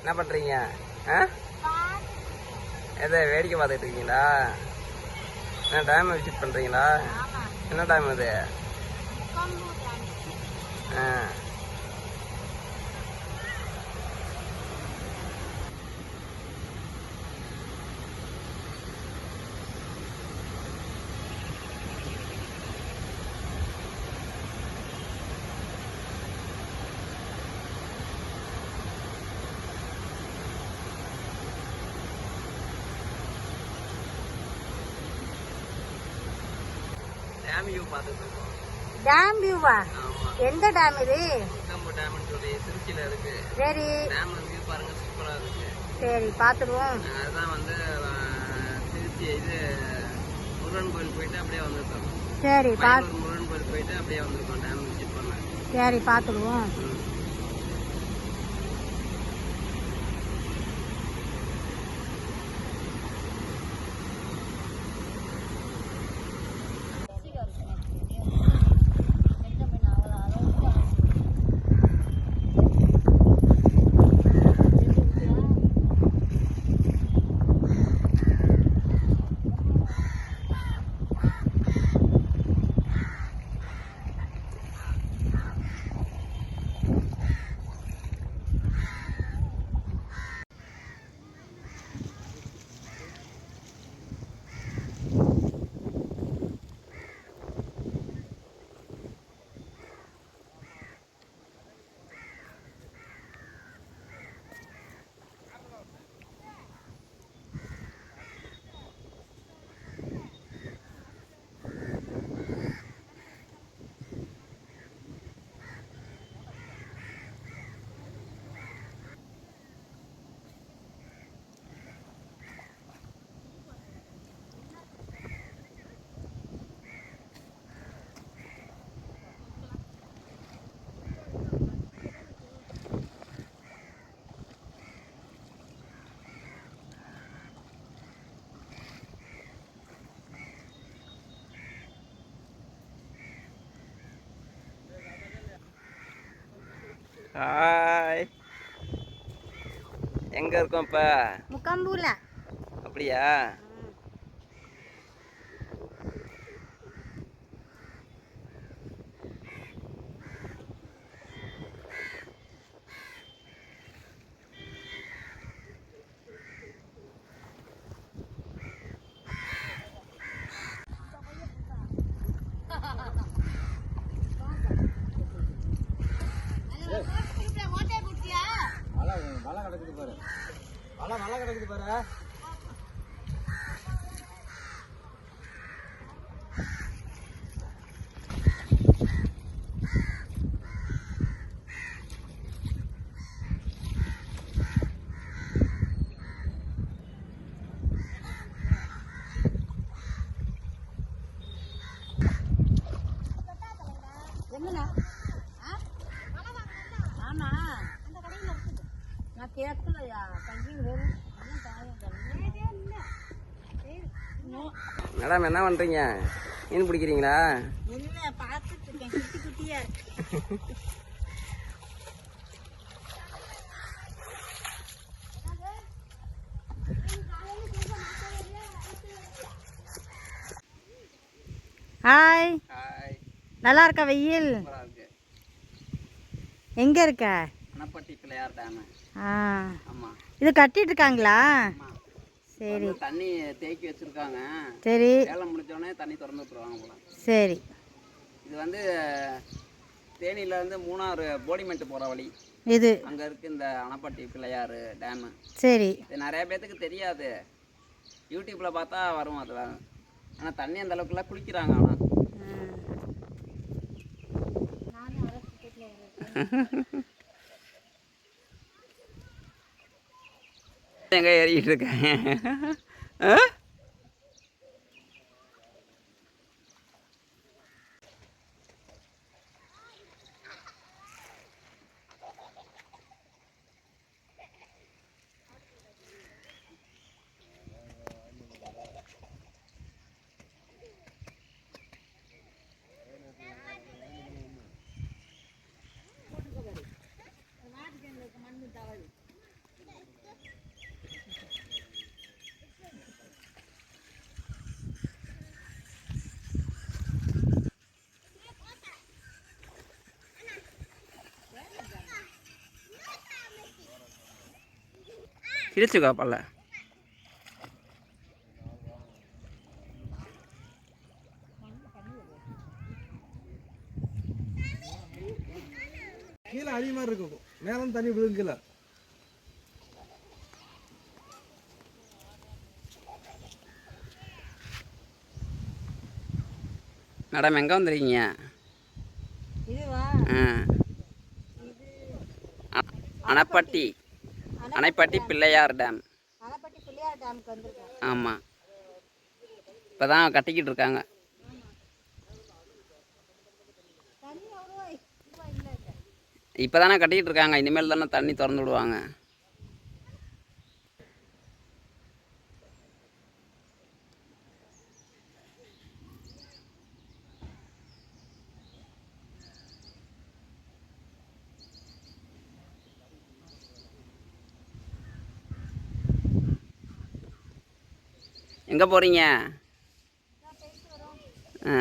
என்ன பண்றீங்க? எதை வேடிக்கை பார்த்துட்டு இருக்கீங்களா? என்ன டேம் விசிட் பண்றீங்களா? என்ன டேம் அது? டேம் வியூ பார்த்துட்டு இருக்கோம். டேம் வியூவா? எந்த டேம் இது? முக்கம்பு டேம்னு சொல்லி திருச்சியில இருக்கு. சரி. டேம் வியூ பாருங்க, சூப்பரா இருக்கு. சரி, பார்த்துடுவோம். அதுதான் வந்து திருச்சி இது முருகன் கோயில் போயிட்டு அப்படியே வந்துருக்கோம். சரி, முருகன் கோயில் போயிட்டு அப்படியே வந்திருக்கோம் டேம் விசிட் பண்ண. சரி, பார்த்துடுவோம். ஹாய், எங்க இருக்கோம் இப்ப? முக்கம்பூல. அப்படியா? மழை கிடக்குது பாரு, மழை கிடக்குது பாரு. ஆமா, அந்த கடையில் இருக்குது. நான் கேட்கலையா? மேடம் என்ன பண்றீங்க? மீன் பிடிக்கிறீங்களா? இல்ல, பார்த்துட்டு இருக்கேன். குட்டி குட்டியா இருக்கு. ஹாய். ஹாய். நல்லா இருக்கா வெயில்? எங்க இருக்க? அணப்பட்டி பிள்ளையார் டேம். ஆமா. இது கட்டிட்டு இருக்காங்களா? சரி. தண்ணி தேக்கி வச்சிருக்காங்க. சரி. வேலை முடிஞ்சோடனே தண்ணி திறந்து விட்டுருவாங்க போல. சரி. இது வந்து தேனியில இருந்து மூணாறு போடிமெண்ட் போற வழி. இது அங்க இருக்கு இந்த அணப்பட்டி பிள்ளையார் டேம். சரி. இது நிறைய பேத்துக்கு தெரியாது. யூடியூப்ல பார்த்தா வரும் அதுல. ஆனா தண்ணி அந்த அளவுக்குலாம் குளிக்கிறாங்க. ஆனா எங்க ஏறிக்கிட்டு இருக்கேன். கிழிச்சுக்கோ பல்ல. கீழே அடி மாதிரி இருக்கும், மேலே தண்ணி விழுங்கல. மேடம் எங்கே வந்துருக்கீங்க? இதுவா? அணைப்பட்டி அணைப்பட்டி பிள்ளையார் டேம். அணைப்பட்டி பிள்ளையார் டேமுக்கு வந்திருக்கேன். ஆமாம், இப்போ தான் கட்டிக்கிட்டு இருக்காங்க. தண்ணி அவ்வளோவா இல்லை. இப்போ தானே கட்டிக்கிட்டு இருக்காங்க, இனிமேல் தானே தண்ணி திறந்து விடுவாங்க. எங்கே போகிறீங்க? ஆ